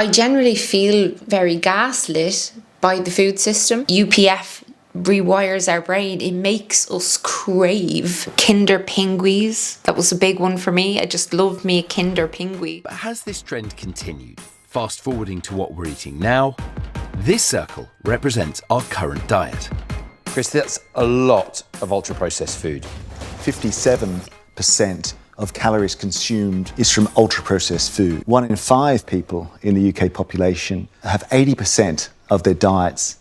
I generally feel very gaslit by the food system. UPF rewires our brain. It makes us crave Kinder Pinguis. That was a big one for me. I just loved me a Kinder Pingui. But has this trend continued? Fast forwarding to what we're eating now, this circle represents our current diet. Chris, that's a lot of ultra-processed food. 57% of calories consumed is from ultra-processed food. 1 in 5 people in the UK population have 80% of their diets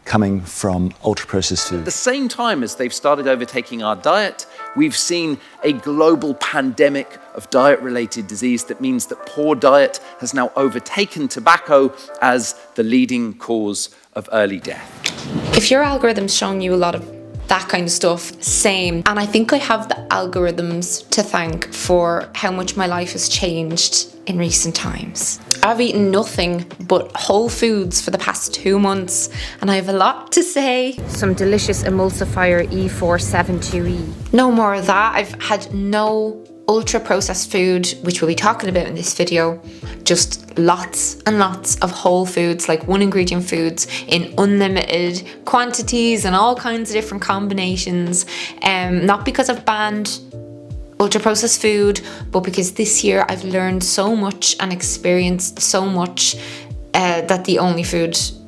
coming from ultra-processed food. At the same time as they've started overtaking our diet, we've seen a global pandemic of diet-related disease that means that poor diet has now overtaken tobacco as the leading cause of early death. If your algorithm's showing you a lot of that kind of stuff, same. And I think I have the algorithms to thank for how much my life has changed in recent times. I've eaten nothing but whole foods for the past 2 months, and I have a lot to say. Some delicious emulsifier E472E. No more of that. I've had no ultra processed food, which we'll be talking about in this video. Just lots and lots of whole foods, like 1 ingredient foods in unlimited quantities and all kinds of different combinations. Not because I've banned ultra processed food, but because this year I've learned so much and experienced so much that the only foods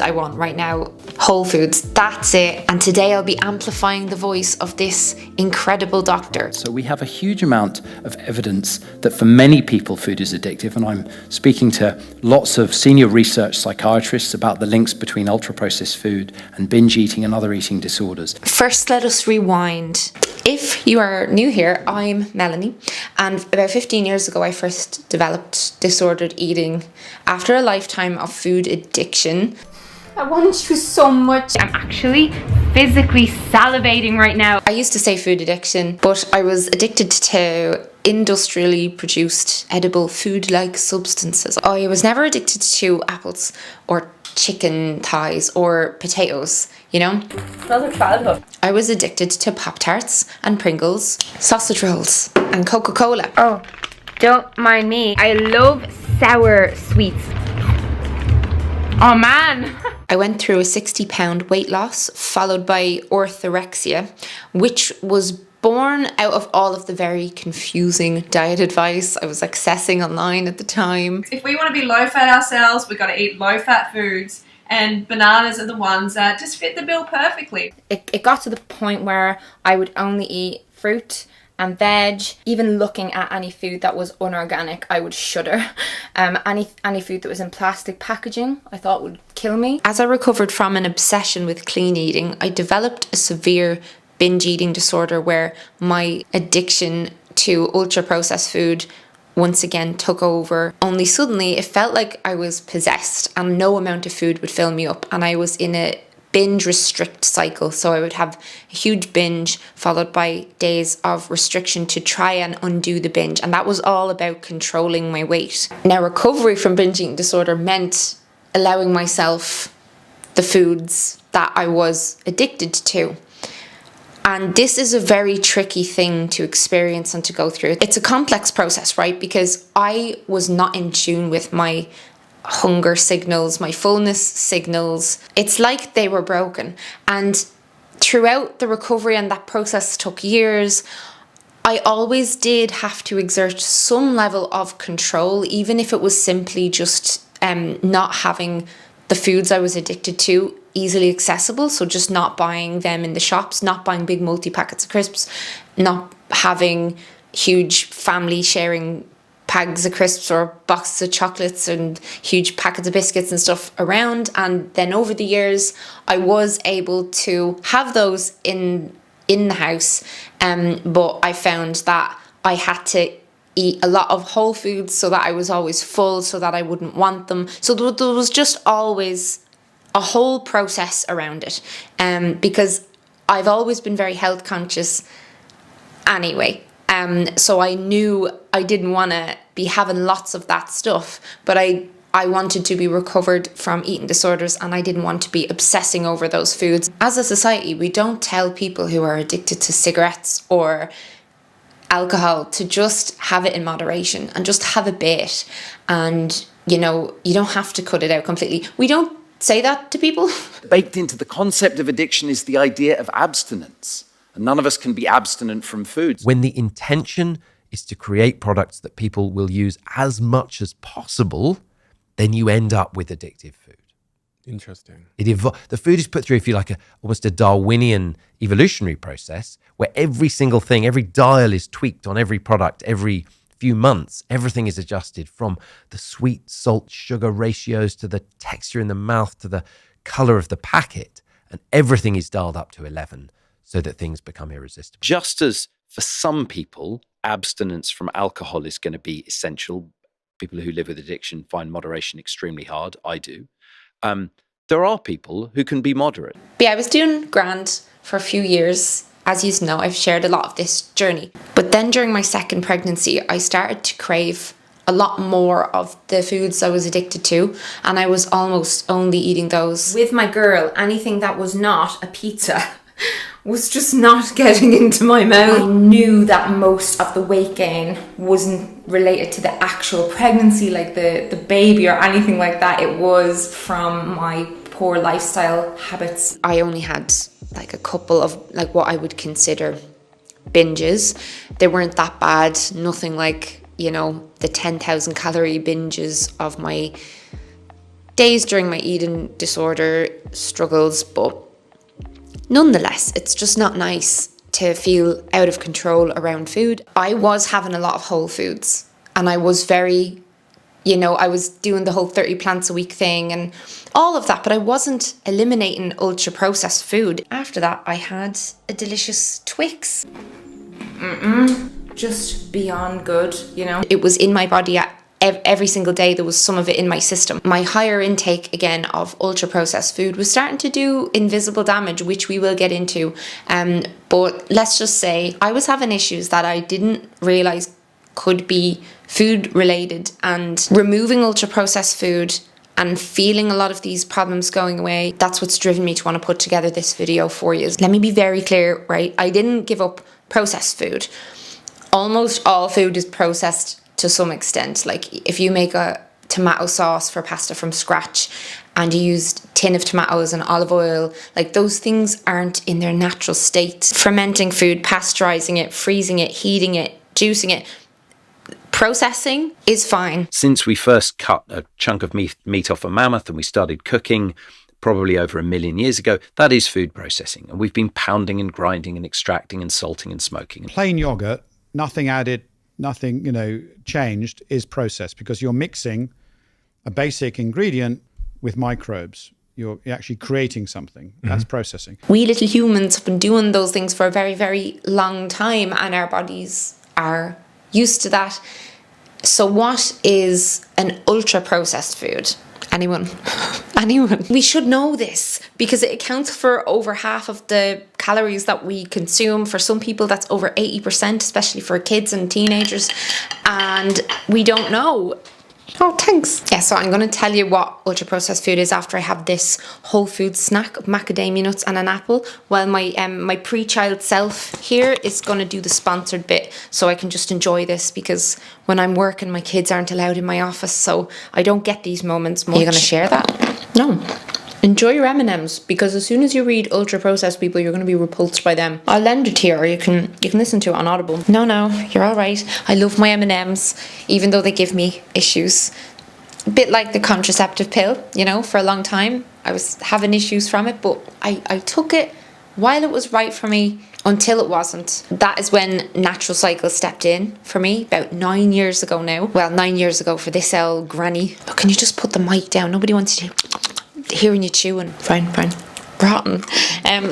I want right now, whole foods, that's it. And today I'll be amplifying the voice of this incredible doctor. So we have a huge amount of evidence that for many people food is addictive, and I'm speaking to lots of senior research psychiatrists about the links between ultra-processed food and binge eating and other eating disorders. First, let us rewind. If you are new here, I'm Melanie, and about 15 years ago I first developed disordered eating after a lifetime of food addiction. I want you so much. I'm actually physically salivating right now. I used to say food addiction, but I was addicted to industrially produced edible food-like substances. I was never addicted to apples or chicken thighs or potatoes, you know? Smells like childhood. I was addicted to Pop-Tarts and Pringles, sausage rolls and Coca-Cola. Oh, don't mind me. I love sour sweets. Oh man! I went through a 60-pound weight loss followed by orthorexia, which was born out of all of the very confusing diet advice I was accessing online at the time. If we want to be low-fat ourselves, we've got to eat low-fat foods, and bananas are the ones that just fit the bill perfectly. It got to the point where I would only eat fruit and veg. Even looking at any food that was unorganic, I would shudder. Any food that was in plastic packaging, I thought would kill me. As I recovered from an obsession with clean eating, I developed a severe binge eating disorder where my addiction to ultra processed food once again took over. Only suddenly it felt like I was possessed and no amount of food would fill me up, and I was in a binge restrict cycle. So I would have a huge binge followed by days of restriction to try and undo the binge, and that was all about controlling my weight. Now, recovery from binge eating disorder meant allowing myself the foods that I was addicted to. And this is a very tricky thing to experience and to go through. It's a complex process, right? Because I was not in tune with my hunger signals, my fullness signals. It's like they were broken. And throughout the recovery, and that process took years, I always did have to exert some level of control, even if it was simply just not having the foods I was addicted to easily accessible. So just not buying them in the shops, not buying big multi-packets of crisps, not having huge family sharing bags of crisps or boxes of chocolates and huge packets of biscuits and stuff around. And then over the years, I was able to have those in the house, but I found that I had to eat a lot of whole foods so that I was always full, so that I wouldn't want them. So there was just always a whole process around it, because I've always been very health conscious anyway. So I knew I didn't want to be having lots of that stuff, but I wanted to be recovered from eating disorders, and I didn't want to be obsessing over those foods. As a society, we don't tell people who are addicted to cigarettes or alcohol to just have it in moderation and just have a bit and you know, you don't have to cut it out completely. We don't say that to people. Baked into the concept of addiction is the idea of abstinence. And none of us can be abstinent from food. When the intention is to create products that people will use as much as possible, then you end up with addictive food. Interesting. The food is put through, if you like, almost a Darwinian evolutionary process where every single thing, every dial is tweaked on every product every few months. Everything is adjusted, from the sweet, salt, sugar ratios to the texture in the mouth to the color of the packet. And everything is dialed up to 11 so that things become irresistible. Just as for some people, abstinence from alcohol is going to be essential. People who live with addiction find moderation extremely hard. I do. There are people who can be moderate. But yeah, I was doing grand for a few years. As you know, I've shared a lot of this journey. But then during my second pregnancy, I started to crave a lot more of the foods I was addicted to, and I was almost only eating those. With my girl, anything that was not a pizza was just not getting into my mouth. I knew that most of the weight gain wasn't related to the actual pregnancy, like the baby or anything like that. It was from my poor lifestyle habits. I only had like a couple of like what I would consider binges. They weren't that bad, nothing like, you know, the 10,000 calorie binges of my days during my eating disorder struggles, but nonetheless, it's just not nice to feel out of control around food. I was having a lot of whole foods, and I was very, you know, I was doing the whole 30 plants a week thing and all of that, but I wasn't eliminating ultra processed food. After that, I had a delicious Twix. Just beyond good, you know. It was in my body every single day. There was some of it in my system. My higher intake again of ultra processed food was starting to do invisible damage, which we will get into. But let's just say I was having issues that I didn't realize could be food related, and removing ultra processed food and feeling a lot of these problems going away, that's what's driven me to want to put together this video for you. Let me be very clear, right? I didn't give up processed food. Almost all food is processed to some extent. Like if you make a tomato sauce for pasta from scratch and you used tin of tomatoes and olive oil, like those things aren't in their natural state. Fermenting food, pasteurizing it, freezing it, heating it, juicing it, processing is fine. Since we first cut a chunk of meat off a mammoth and we started cooking probably over 1 million years ago, that is food processing. And we've been pounding and grinding and extracting and salting and smoking. Plain yogurt, nothing added, nothing, changed, is processed, because you're mixing a basic ingredient with microbes. You're actually creating something. That's processing. We little humans have been doing those things for a very, very long time, and our bodies are used to that. So what is an ultra processed food? Anyone? Anyone? We should know this because it accounts for over half of the calories that we consume. For some people, that's over 80%, especially for kids and teenagers. And we don't know. Oh, thanks. Yeah, so I'm going to tell you what ultra processed food is after I have this whole food snack of macadamia nuts and an apple, while my pre-child self here is going to do the sponsored bit, so I can just enjoy this, because when I'm working, my kids aren't allowed in my office, so I don't get these moments much. Are you going to share that? No. Enjoy your M&Ms, because as soon as you read ultra processed people, you're going to be repulsed by them. I'll lend it to you, or you can listen to it on Audible. No, you're all right. I love my M&Ms, even though they give me issues. A bit like the contraceptive pill, for a long time. I was having issues from it, but I took it while it was right for me until it wasn't. That is when natural cycles stepped in for me about 9 years ago now. Well, 9 years ago for this old granny. Oh, can you just put the mic down? Nobody wants to hearing you chewing. Fine. Rotten.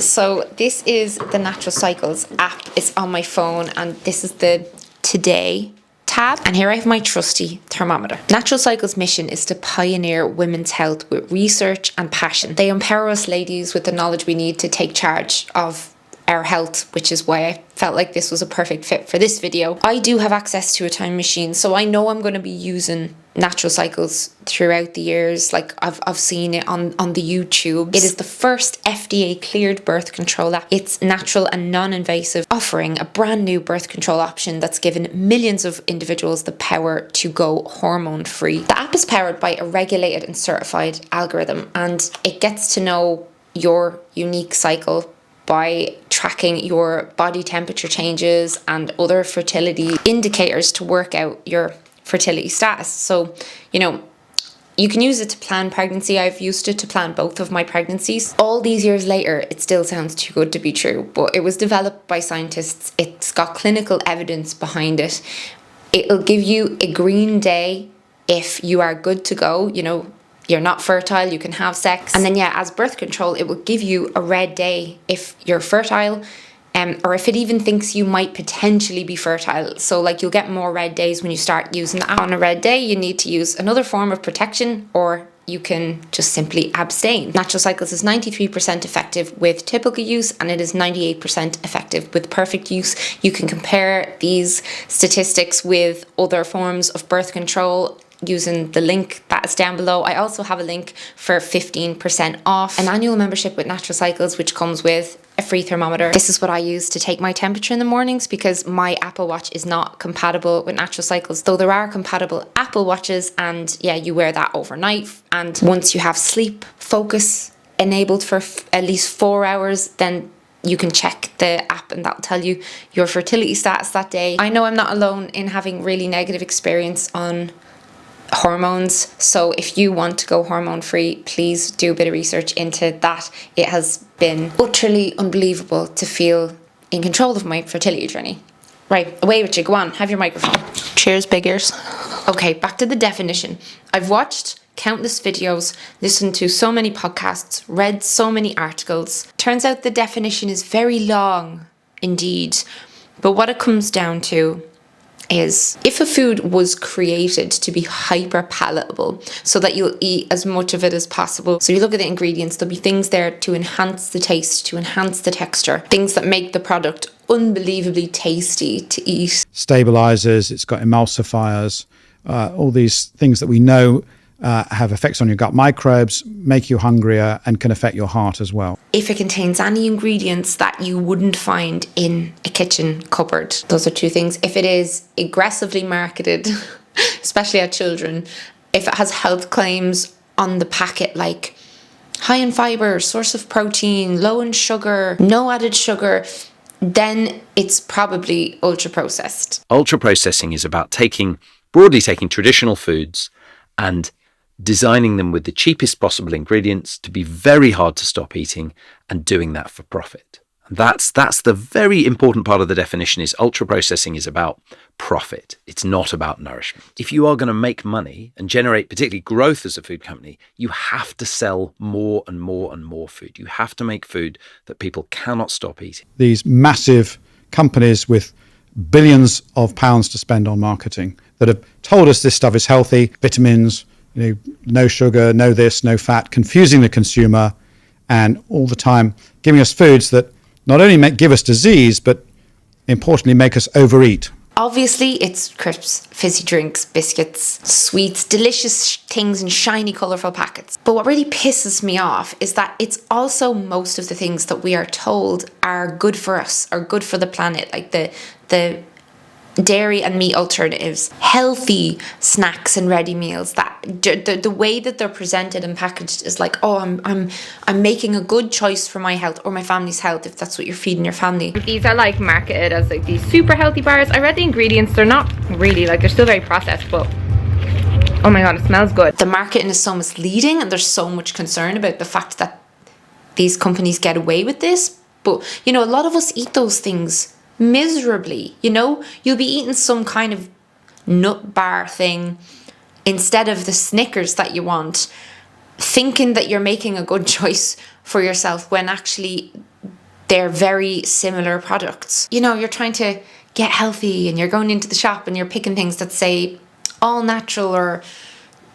So this is the Natural Cycles app. It's on my phone, and this is the Today tab. And here I have my trusty thermometer. Natural Cycles' mission is to pioneer women's health with research and passion. They empower us ladies with the knowledge we need to take charge of our health, which is why I felt like this was a perfect fit for this video. I do have access to a time machine, so I know I'm going to be using Natural Cycles throughout the years. Like I've seen it on the YouTube. It is the first FDA cleared birth control app. It's natural and non-invasive, offering a brand new birth control option that's given millions of individuals the power to go hormone free. The app is powered by a regulated and certified algorithm, and it gets to know your unique cycle by tracking your body temperature changes and other fertility indicators to work out your fertility status. So, you know, you can use it to plan pregnancy. I've used it to plan both of my pregnancies. All these years later, it still sounds too good to be true, but it was developed by scientists. It's got clinical evidence behind it. It'll give you a green day if you are good to go, you know, you're not fertile, you can have sex. And then, yeah, as birth control, it will give you a red day if you're fertile, or if it even thinks you might potentially be fertile. So like you'll get more red days when you start using the app. On a red day, you need to use another form of protection, or you can just simply abstain. Natural Cycles is 93% effective with typical use, and it is 98% effective with perfect use. You can compare these statistics with other forms of birth control using the link that is down below. I also have a link for 15% off an annual membership with Natural Cycles, which comes with a free thermometer. This is what I use to take my temperature in the mornings, because my Apple Watch is not compatible with Natural Cycles, though there are compatible Apple Watches, and yeah, you wear that overnight. And once you have sleep focus enabled for at least 4 hours, then you can check the app and that'll tell you your fertility status that day. I know I'm not alone in having really negative experience on hormones, so if you want to go hormone free, please do a bit of research into that. It has been utterly unbelievable to feel in control of my fertility journey. Right, away with you, go on, have your microphone. Cheers, big ears. Okay, back to the definition. I've watched countless videos, listened to so many podcasts, read so many articles. Turns out the definition is very long indeed, but what it comes down to is if a food was created to be hyper palatable so that you'll eat as much of it as possible. So you look at the ingredients, there'll be things there to enhance the taste, to enhance the texture, things that make the product unbelievably tasty to eat. Stabilizers, it's got emulsifiers, all these things that we know have effects on your gut microbes, make you hungrier, and can affect your heart as well. If it contains any ingredients that you wouldn't find in a kitchen cupboard, those are two things. If it is aggressively marketed, especially at children, if it has health claims on the packet like high in fiber, source of protein, low in sugar, no added sugar, then it's probably ultra processed. Ultra processing is about broadly taking traditional foods and designing them with the cheapest possible ingredients to be very hard to stop eating, and doing that for profit. And that's the very important part of the definition. Is ultra processing is about profit. It's not about nourishment. If you are going to make money and generate particularly growth as a food company, you have to sell more and more and more food. You have to make food that people cannot stop eating. These massive companies with billions of pounds to spend on marketing that have told us this stuff is healthy, vitamins, no sugar, no this, no fat, confusing the consumer, and all the time giving us foods that not only give us disease, but importantly make us overeat. Obviously, it's crisps, fizzy drinks, biscuits, sweets, delicious things in shiny, colourful packets. But what really pisses me off is that it's also most of the things that we are told are good for us, or good for the planet, like the dairy and meat alternatives, healthy snacks and ready meals. That the way that they're presented and packaged is like, oh, I'm making a good choice for my health or my family's health, if that's what you're feeding your family. These are like marketed as like these super healthy bars. I read the ingredients, they're not really, like, they're still very processed, but oh my god, it smells good. The marketing is so misleading, and there's so much concern about the fact that these companies get away with this. But a lot of us eat those things miserably. You'll be eating some kind of nut bar thing instead of the Snickers that you want, thinking that you're making a good choice for yourself, when actually they're very similar products. You're trying to get healthy and you're going into the shop and you're picking things that say all natural or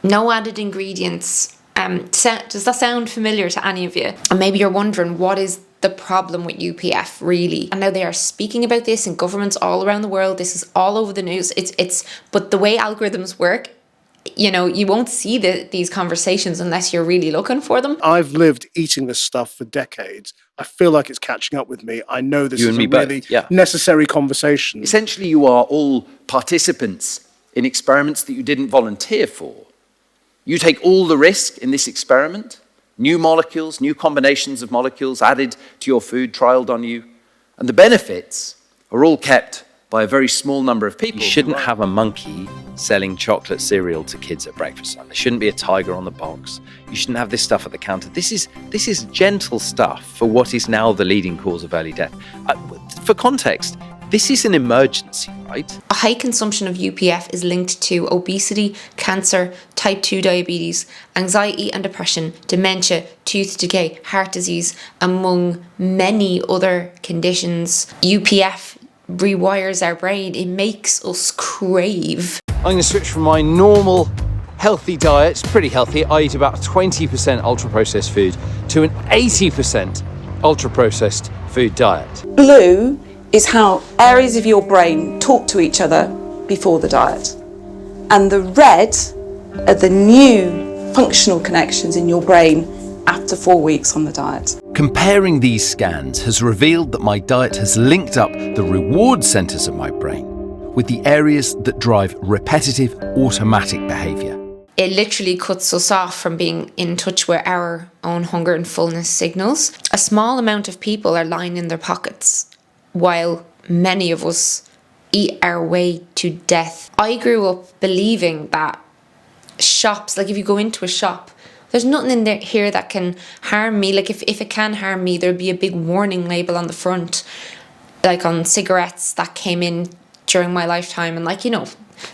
no added ingredients. Does that sound familiar to any of you? And maybe you're wondering, what is the problem with UPF, really. And now they are speaking about this in governments all around the world. This is all over the news. But the way algorithms work, you know, you won't see these conversations unless you're really looking for them. I've lived eating this stuff for decades. I feel like it's catching up with me. I know this You is and a me both, really yeah. necessary conversation. Essentially, you are all participants in experiments that you didn't volunteer for. You take all the risk in this experiment, new molecules, new combinations of molecules added to your food, trialed on you, and the benefits are all kept by a very small number of people. You shouldn't have a monkey selling chocolate cereal to kids at breakfast time. There shouldn't be a tiger on the box. You shouldn't have this stuff at the counter. This is gentle stuff for what is now the leading cause of early death. For context, this is an emergency, right? A high consumption of UPF is linked to obesity, cancer, type 2 diabetes, anxiety and depression, dementia, tooth decay, heart disease, among many other conditions. UPF rewires our brain. It makes us crave. I'm going to switch from my normal healthy diet, it's pretty healthy, I eat about 20% ultra-processed food, to an 80% ultra-processed food diet. Blue is how areas of your brain talk to each other before the diet. And the red are the new functional connections in your brain after 4 weeks on the diet. Comparing these scans has revealed that my diet has linked up the reward centers of my brain with the areas that drive repetitive automatic behavior. It literally cuts us off from being in touch with our own hunger and fullness signals. A small amount of people are lying in their pockets, while many of us eat our way to death. I grew up believing that shops, like if you go into a shop, there's nothing in there here that can harm me. Like if it can harm me, there'd be a big warning label on the front, like on cigarettes that came in during my lifetime. And like, you know,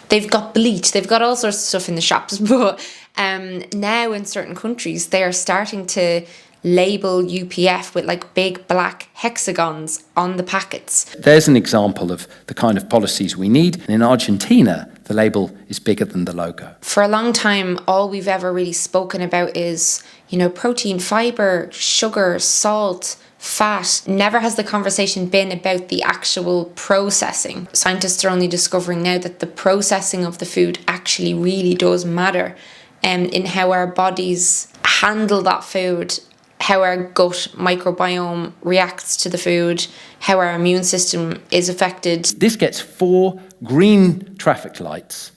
they've got bleach, they've got all sorts of stuff in the shops. But now in certain countries, they are starting to label UPF with like big black hexagons on the packets. There's an example of the kind of policies we need. And in Argentina, the label is bigger than the logo. For a long time, all we've ever really spoken about is, you know, protein, fiber, sugar, salt, fat. Never has the conversation been about the actual processing. Scientists are only discovering now that the processing of the food actually really does matter in how our bodies handle that food, how our gut microbiome reacts to the food, how our immune system is affected. This gets 4 green traffic lights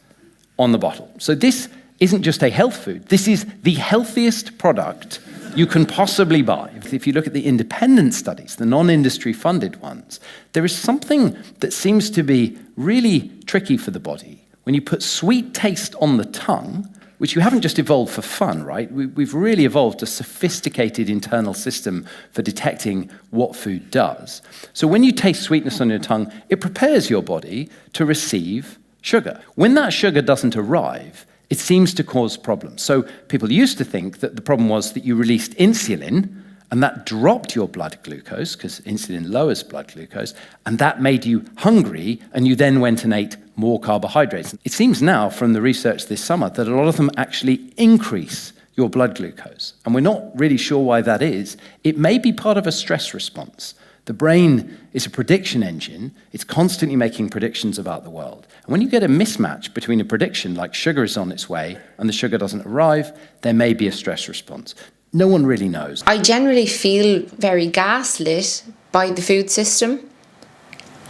on the bottle. So this isn't just a health food. This is the healthiest product you can possibly buy. If you look at the independent studies, the non-industry funded ones, there is something that seems to be really tricky for the body. When you put sweet taste on the tongue, which you haven't just evolved for fun, right? We've really evolved a sophisticated internal system for detecting what food does. So when you taste sweetness on your tongue, it prepares your body to receive sugar. When that sugar doesn't arrive, it seems to cause problems. So people used to think that the problem was that you released insulin, and that dropped your blood glucose, because insulin lowers blood glucose, and that made you hungry, and you then went and ate more carbohydrates. It seems now from the research this summer that a lot of them actually increase your blood glucose, and we're not really sure why that is. It may be part of a stress response. The brain is a prediction engine. It's constantly making predictions about the world. And when you get a mismatch between a prediction, like sugar is on its way, and the sugar doesn't arrive, there may be a stress response. No one really knows. I generally feel very gaslit by the food system,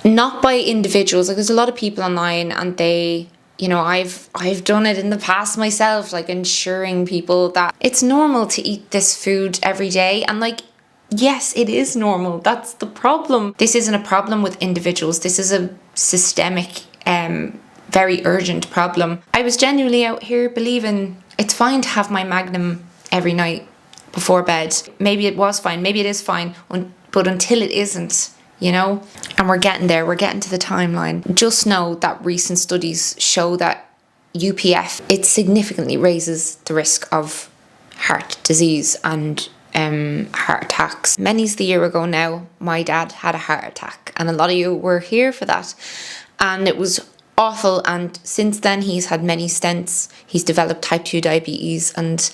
not by individuals. Like there's a lot of people online, and they, you know, I've done it in the past myself, like ensuring people that it's normal to eat this food every day. And like, yes, it is normal. That's the problem. This isn't a problem with individuals. This is a systemic, very urgent problem. I was genuinely out here believing it's fine to have my Magnum every night before bed. Maybe it was fine, maybe it is fine, but until it isn't, you know? And we're getting there, we're getting to the timeline. Just know that recent studies show that UPF, it significantly raises the risk of heart disease and heart attacks. Many's the year ago now, my dad had a heart attack, and a lot of you were here for that. And it was awful, and since then he's had many stents, he's developed type 2 diabetes, and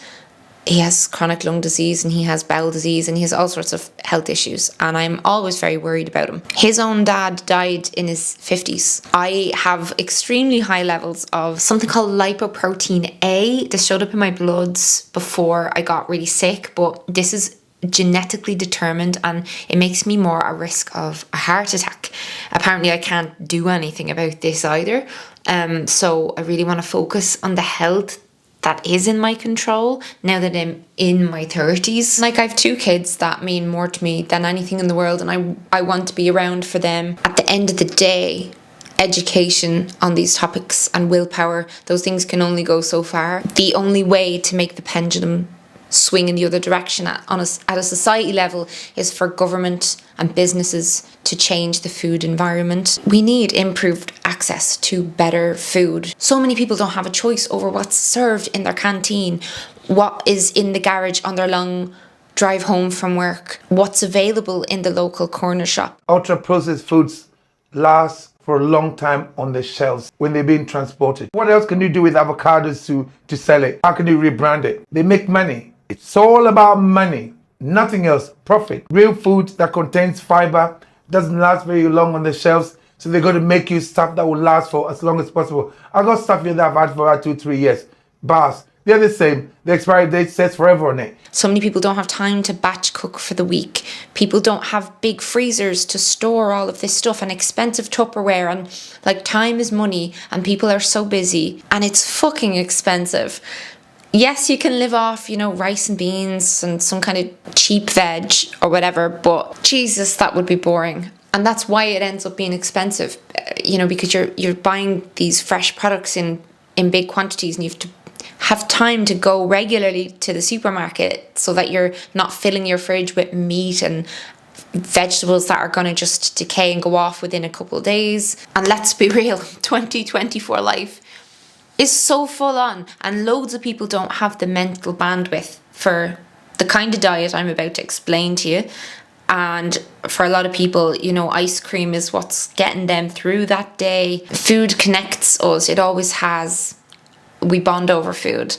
he has chronic lung disease and he has bowel disease and he has all sorts of health issues, and I'm always very worried about him. His own dad died in his 50s. I have extremely high levels of something called lipoprotein A. This showed up in my bloods before I got really sick, but this is genetically determined and it makes me more at risk of a heart attack. Apparently I can't do anything about this either. So I really want to focus on the health that is in my control now that I'm in my 30s. Like, I have 2 kids that mean more to me than anything in the world, and I want to be around for them. At the end of the day, education on these topics and willpower, those things can only go so far. The only way to make the pendulum swing in the other direction at a society level is for government and businesses to change the food environment. We need improved access to better food. So many people don't have a choice over what's served in their canteen, what is in the garage on their long drive home from work, what's available in the local corner shop. Ultra-processed foods last for a long time on the shelves when they're being transported. What else can you do with avocados to sell it? How can you rebrand it? They make money. It's all about money, nothing else. Profit. Real food that contains fiber doesn't last very long on the shelves, so they're going to make you stuff that will last for as long as possible. I got stuff here that I've had for about 2-3 years. Bars, they're the same. The expiry date says forever on it. So many people don't have time to batch cook for the week. People don't have big freezers to store all of this stuff and expensive Tupperware, and like, time is money and people are so busy and it's fucking expensive. Yes, you can live off, rice and beans and some kind of cheap veg or whatever, but Jesus, that would be boring. And that's why it ends up being expensive, because you're buying these fresh products in big quantities, and you have to have time to go regularly to the supermarket so that you're not filling your fridge with meat and vegetables that are going to just decay and go off within a couple of days. And let's be real, 2024 life is so full on, and loads of people don't have the mental bandwidth for the kind of diet I'm about to explain to you. And for a lot of people, ice cream is what's getting them through that day. Food connects us, it always has. We bond over food,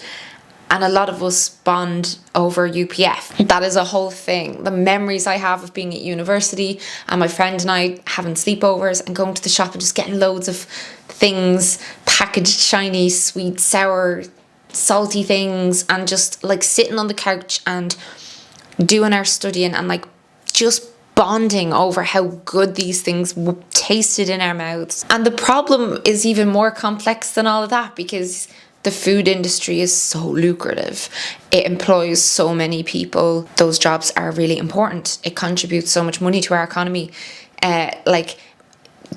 and a lot of us bond over UPF. That is a whole thing. The memories I have of being at university and my friend and I having sleepovers and going to the shop and just getting loads of things, packaged, shiny, sweet, sour, salty things, and just like sitting on the couch and doing our studying and like just bonding over how good these things tasted in our mouths. And the problem is even more complex than all of that, because the food industry is so lucrative. It employs so many people. Those jobs are really important. It contributes so much money to our economy.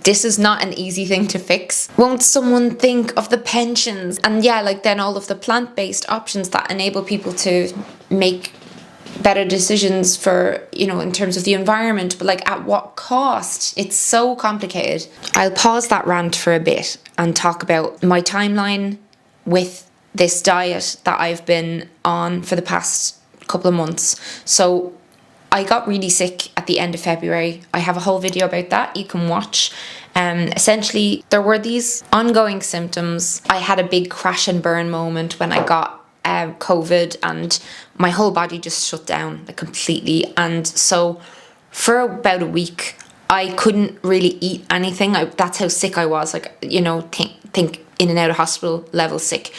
This is not an easy thing to fix. Won't someone think of the pensions? And then all of the plant-based options that enable people to make better decisions for, in terms of the environment, but at what cost? It's so complicated. I'll pause that rant for a bit and talk about my timeline with this diet that I've been on for the past couple of months. So I got really sick at the end of February. I have a whole video about that you can watch. Essentially, there were these ongoing symptoms. I had a big crash and burn moment when I got COVID, and my whole body just shut down completely. And so for about a week, I couldn't really eat anything. That's how sick I was. Think in and out of hospital level sick.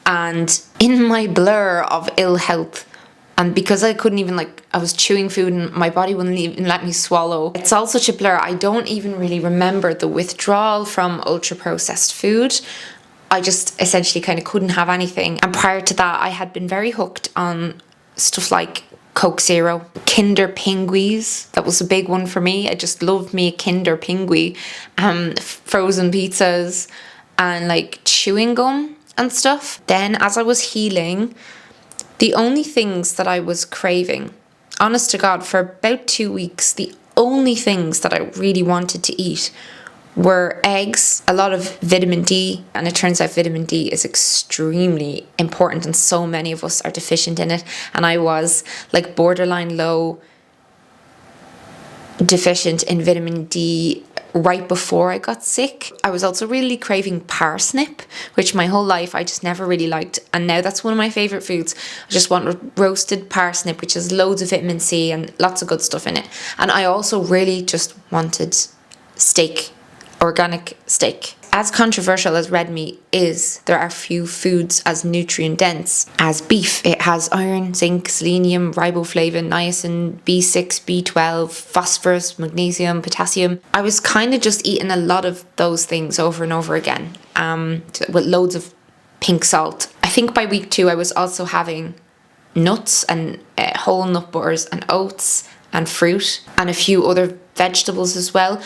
And in my blur of ill health, and because I couldn't even I was chewing food and my body wouldn't even let me swallow. It's all such a blur. I don't even really remember the withdrawal from ultra processed food. I just essentially kind of couldn't have anything. And prior to that, I had been very hooked on stuff like Coke Zero, Kinder Pinguis. That was a big one for me. I just loved me a Kinder Pingui. Frozen pizzas and chewing gum and stuff. Then as I was healing, the only things that I was craving, honest to God, for about 2 weeks, the only things that I really wanted to eat were eggs, a lot of vitamin D, and it turns out vitamin D is extremely important and so many of us are deficient in it, and I was borderline low deficient in vitamin D right before I got sick. I was also really craving parsnip, which my whole life I just never really liked. And now that's one of my favourite foods. I just want roasted parsnip, which has loads of vitamin C and lots of good stuff in it. And I also really just wanted steak, organic steak. As controversial as red meat is, there are few foods as nutrient dense as beef. It has iron, zinc, selenium, riboflavin, niacin, B6, B12, phosphorus, magnesium, potassium. I was kind of just eating a lot of those things over and over again, with loads of pink salt. I think by week 2 I was also having nuts and whole nut butters and oats and fruit and a few other vegetables as well.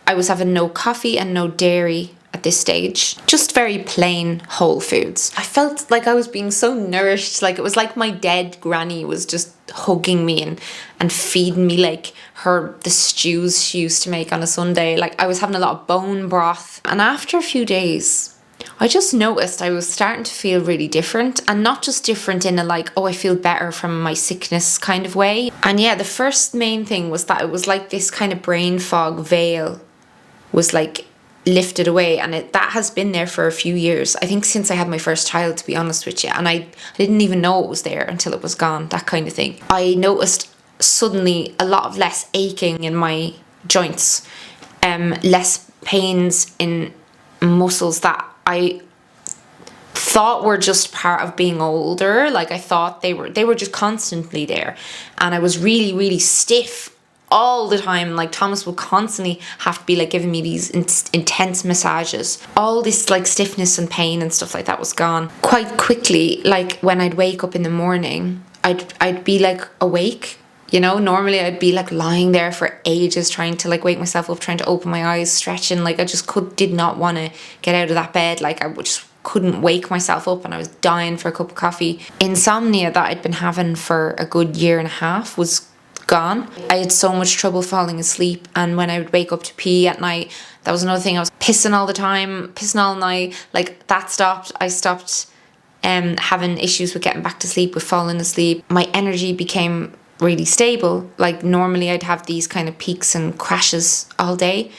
I was having no coffee and no dairy at this stage. Just very plain whole foods. I felt like I was being so nourished, like it was like my dead granny was just hugging me and feeding me like the stews she used to make on a Sunday. Like I was having a lot of bone broth. And after a few days, I just noticed I was starting to feel really different, and not just different in a like, oh, I feel better from my sickness kind of way. And yeah, the first main thing was that it was like this kind of brain fog veil was like lifted away, and that has been there for a few years. I think since I had my first child, to be honest with you, and I didn't even know it was there until it was gone, that kind of thing. I noticed suddenly a lot of less aching in my joints, less pains in muscles that I thought were just part of being older. Like I thought they were just constantly there, and I was really, really stiff all the time. Like Thomas would constantly have to be like giving me these intense massages. All this like stiffness and pain and stuff like that was gone quite quickly. Like when I'd wake up in the morning, I'd be like awake. You know, normally I'd be like lying there for ages trying to like wake myself up, trying to open my eyes, stretching. Like I just did not want to get out of that bed. Like I just couldn't wake myself up, and I was dying for a cup of coffee. Insomnia that I'd been having for a good 1.5 years was gone. I had so much trouble falling asleep, and when I would wake up to pee at night, that was another thing. I was pissing all the time, pissing all night. Like that stopped. I stopped having issues with getting back to sleep, with falling asleep. My energy became really stable. Like normally I'd have these kind of peaks and crashes all day.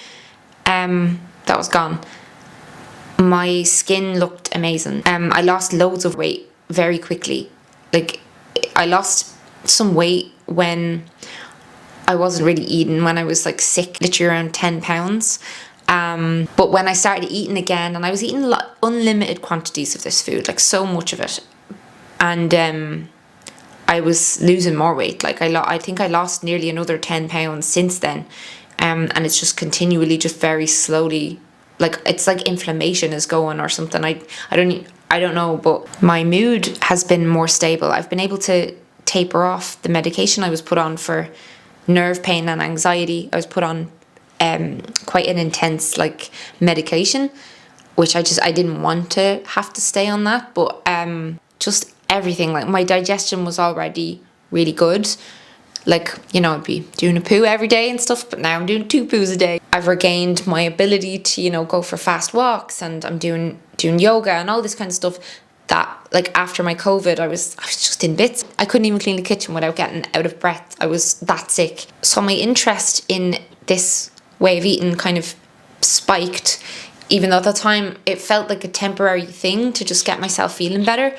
That was gone. My skin looked amazing. I lost loads of weight very quickly. Like I lost some weight when I wasn't really eating, when I was like sick, literally around 10 pounds. But when I started eating again, and I was eating unlimited quantities of this food, like so much of it, and I was losing more weight. Like I think I lost nearly another 10 pounds since then, and it's just continually, just very slowly, like it's like inflammation is going or something. I don't know, but my mood has been more stable. I've been able to taper off the medication I was put on for nerve pain and anxiety. I was put on quite an intense like medication, which I didn't want to have to stay on that, but just everything, like my digestion was already really good. Like, you know, I'd be doing a poo every day and stuff, but now I'm doing 2 poos a day. I've regained my ability to, you know, go for fast walks, and I'm doing yoga and all this kind of stuff that, like, after my COVID, I was just in bits. I couldn't even clean the kitchen without getting out of breath. I was that sick. So my interest in this way of eating kind of spiked, even though at the time it felt like a temporary thing to just get myself feeling better.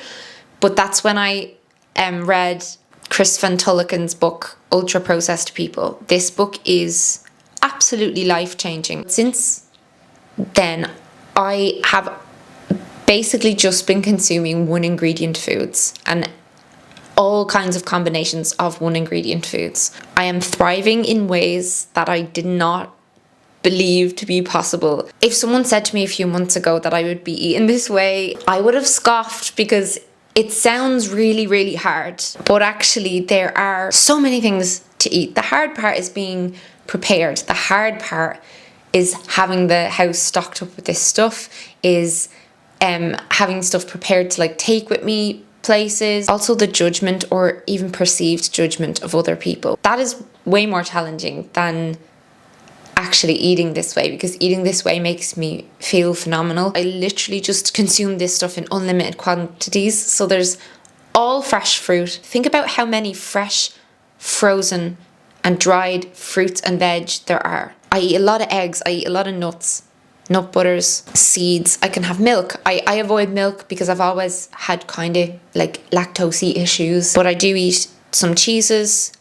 But that's when I read Chris Van Tulleken's book, Ultra Processed People. This book is absolutely life-changing. Since then, I have basically just been consuming one ingredient foods and all kinds of combinations of one ingredient foods. I am thriving in ways that I did not believe to be possible. If someone said to me a few months ago that I would be eating this way, I would have scoffed, because it sounds really, really hard. But actually there are so many things to eat. The hard part is being prepared. The hard part is having the house stocked up with this stuff, is having stuff prepared to like take with me places. Also the judgment, or even perceived judgment, of other people. That is way more challenging than actually eating this way, because eating this way makes me feel phenomenal. I literally just consume this stuff in unlimited quantities. So there's all fresh fruit. Think about how many fresh, frozen and dried fruits and veg there are. I eat a lot of eggs, I eat a lot of nuts, nut butters, seeds. I can have milk. I avoid milk because I've always had kind of like lactose issues, but I do eat some cheeses,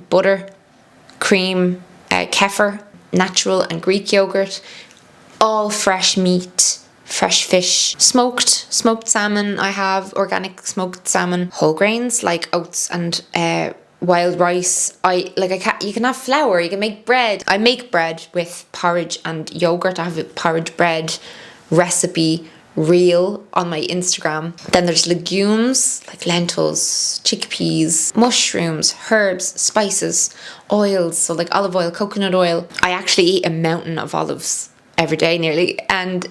butter, cream, kefir, natural and Greek yogurt, all fresh meat, fresh fish, smoked salmon. I have organic smoked salmon, whole grains like oats and wild rice. You can have flour, you can make bread. I make bread with porridge and yogurt. I have a porridge bread recipe reel on my Instagram. Then there's legumes like lentils, chickpeas, mushrooms, herbs, spices, oils, so like olive oil, coconut oil. I actually eat a mountain of olives every day nearly, and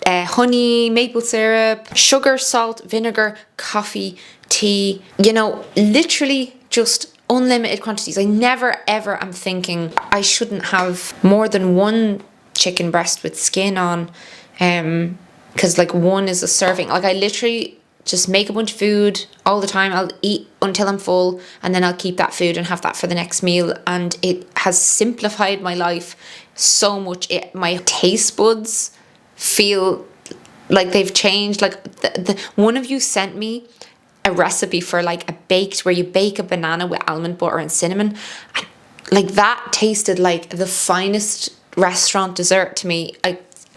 honey, maple syrup, sugar, salt, vinegar, coffee, tea, literally just unlimited quantities. I never ever am thinking I shouldn't have more than one chicken breast with skin on, because like one is a serving. Like I literally just make a bunch of food all the time. I'll eat until I'm full, and then I'll keep that food and have that for the next meal, and it has simplified my life so much. My taste buds feel like they've changed. Like the one of you sent me a recipe for like where you bake a banana with almond butter and cinnamon, and like that tasted like the finest restaurant dessert to me.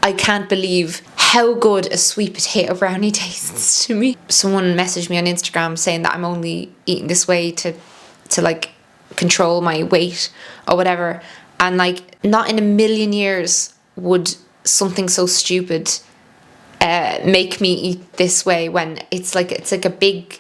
I can't believe how good a sweet potato brownie tastes to me. Someone messaged me on Instagram saying that I'm only eating this way to like control my weight or whatever, and like not in a million years would something so stupid make me eat this way, when it's like a big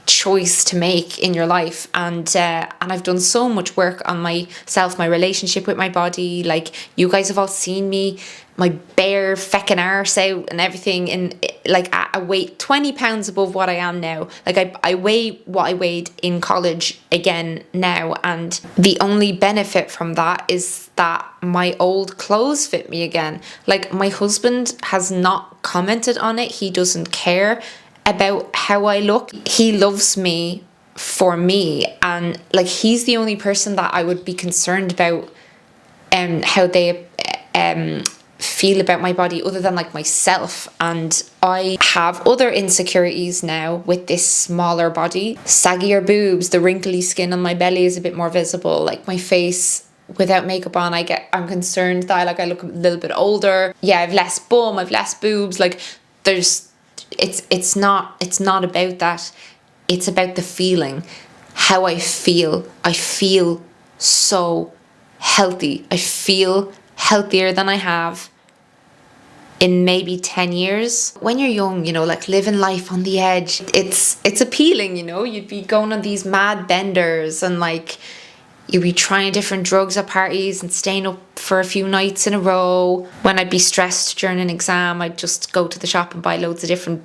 choice to make in your life. And I've done so much work on myself, my relationship with my body. Like you guys have all seen me, my bare feckin' arse out and everything, in like a weight 20 pounds above what I am now. Like I weigh what I weighed in college again now, and the only benefit from that is that my old clothes fit me again. Like my husband has not commented on it. He doesn't care about how I look. He loves me for me, and like he's the only person that I would be concerned about how they feel about my body, other than like myself. And I have other insecurities now with this smaller body, saggier boobs, the wrinkly skin on my belly is a bit more visible, like my face without makeup on, I'm concerned that I look a little bit older. Yeah, I've less bum, I've less boobs. Like it's not about that. It's about the feeling, how I feel. I feel so healthy. I feel healthier than I have in maybe 10 years. When you're young, like living life on the edge, it's appealing, you'd be going on these mad benders, and like you'd be trying different drugs at parties and staying up for a few nights in a row. When I'd be stressed during an exam, I'd just go to the shop and buy loads of different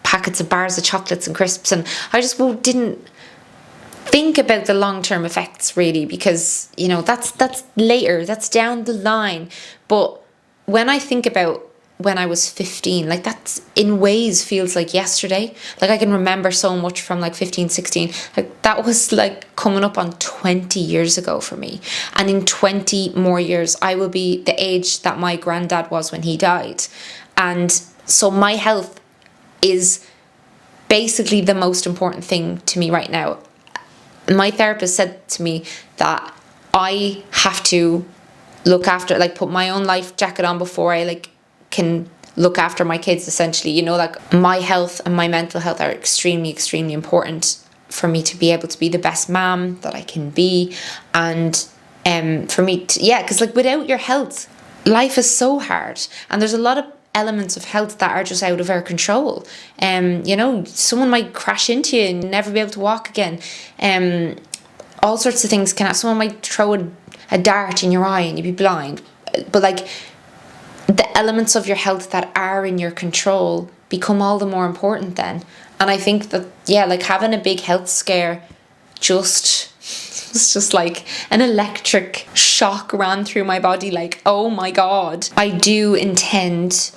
packets of bars of chocolates and crisps, and I just didn't think about the long-term effects really, because that's later, that's down the line. But when I think about when I was 15, like that in ways feels like yesterday. Like I can remember so much from like 15, 16. Like that was like coming up on 20 years ago for me. And in 20 more years, I will be the age that my granddad was when he died. And so my health is basically the most important thing to me right now. My therapist said to me that I have to look after, like put my own life jacket on before I like can look after my kids, essentially. Like my health and my mental health are extremely, extremely important for me to be able to be the best mom that I can be. And for me because like without your health, life is so hard, and there's a lot of elements of health that are just out of our control. Someone might crash into you and never be able to walk again. All sorts of things someone might throw a dart in your eye and you'd be blind. But like the elements of your health that are in your control become all the more important then. And I think that like having a big health scare it's just like an electric shock ran through my body, like, oh my God. I do intend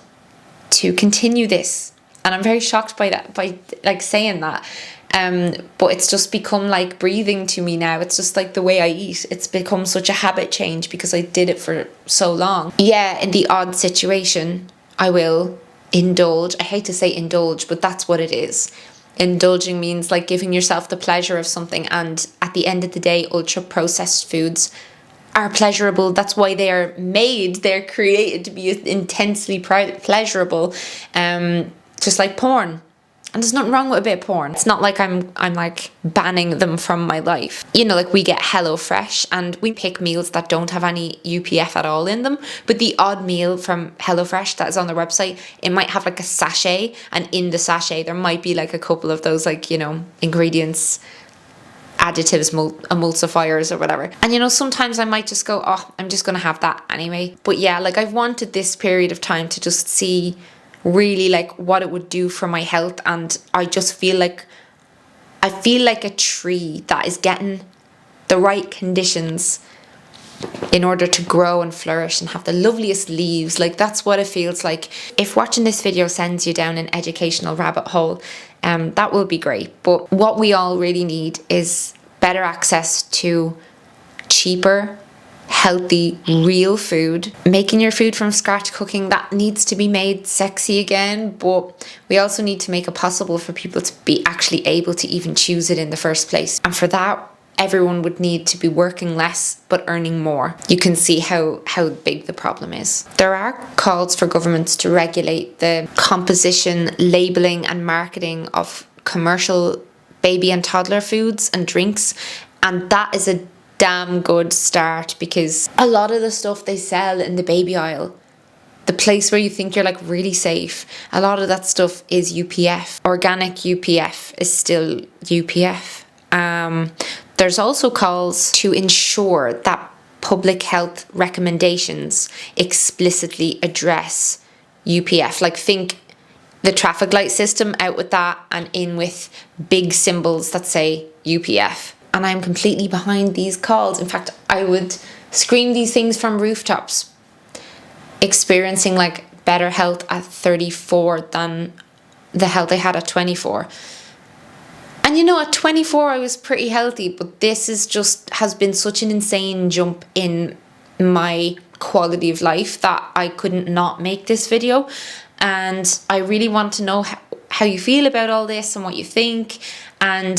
to continue this, and I'm very shocked by that, by like saying that. But it's just become like breathing to me now. It's just like the way I eat. It's become such a habit change because I did it for so long. Yeah, in the odd situation, I will indulge. I hate to say indulge, but that's what it is. Indulging means like giving yourself the pleasure of something, and at the end of the day, ultra processed foods are pleasurable. That's why they are made. They're created to be intensely pleasurable, just like porn. And there's nothing wrong with a bit of porn. It's not like I'm like banning them from my life. You know, like we get HelloFresh and we pick meals that don't have any UPF at all in them. But the odd meal from HelloFresh that is on their website, it might have like a sachet, and in the sachet there might be like a couple of those like, you know, ingredients, additives, emulsifiers or whatever. And you know, sometimes I might just go, oh, I'm just gonna have that anyway. But yeah, like I've wanted this period of time to just see really like what it would do for my health, and I just feel like a tree that is getting the right conditions in order to grow and flourish and have the loveliest leaves. Like that's what it feels like. If watching this video sends you down an educational rabbit hole, that will be great. But what we all really need is better access to cheaper, healthy, real food. Making your food from scratch, cooking, that needs to be made sexy again, but we also need to make it possible for people to be actually able to even choose it in the first place. And for that, everyone would need to be working less but earning more. You can see how big the problem is. There are calls for governments to regulate the composition, labelling and marketing of commercial baby and toddler foods and drinks, and that is a damn good start, because a lot of the stuff they sell in the baby aisle, the place where you think you're like really safe, a lot of that stuff is UPF. Organic UPF is still UPF. There's also calls to ensure that public health recommendations explicitly address UPF. Like think the traffic light system, out with that and in with big symbols that say UPF. And I'm completely behind these calls. In fact, I would scream these things from rooftops. Experiencing like better health at 34 than the health I had at 24. And you know, at 24 I was pretty healthy, but this is just has been such an insane jump in my quality of life that I couldn't not make this video. And I really want to know how you feel about all this and what you think, and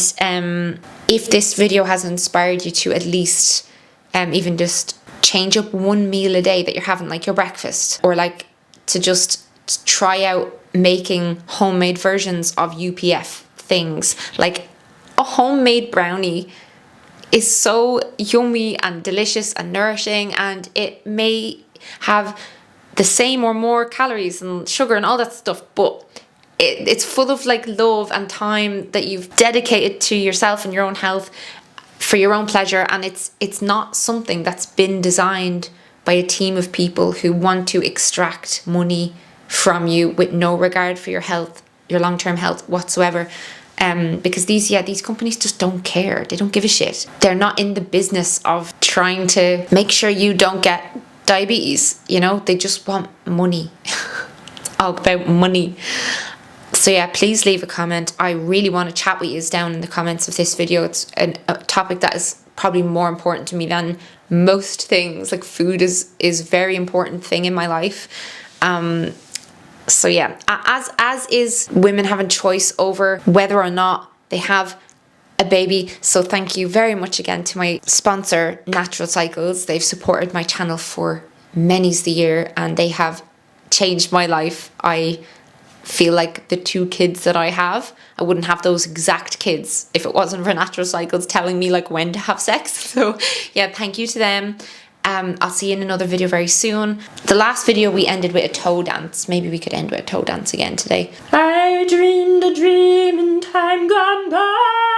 if this video has inspired you to at least even just change up one meal a day that you're having, like your breakfast, or like to just try out making homemade versions of UPF things. Like a homemade brownie is so yummy and delicious and nourishing, and it may have the same or more calories and sugar and all that stuff, but it's full of like love and time that you've dedicated to yourself and your own health for your own pleasure. And it's not something that's been designed by a team of people who want to extract money from you with no regard for your health, your long-term health whatsoever. Because these companies just don't care. They don't give a shit. They're not in the business of trying to make sure you don't get diabetes, you know? They just want money. It's all about money. So yeah, please leave a comment. I really want to chat with you down in the comments of this video. It's a topic that is probably more important to me than most things. Like food is a very important thing in my life. So yeah, as is women having choice over whether or not they have a baby. So thank you very much again to my sponsor, Natural Cycles. They've supported my channel for many's the year, and they have changed my life. I feel like the 2 kids that I have, I wouldn't have those exact kids if it wasn't for Natural Cycles telling me like when to have sex. So yeah, thank you to them. I'll see you in another video very soon. The last video we ended with a toe dance. Maybe we could end with a toe dance again today. I dreamed a dream in time gone by.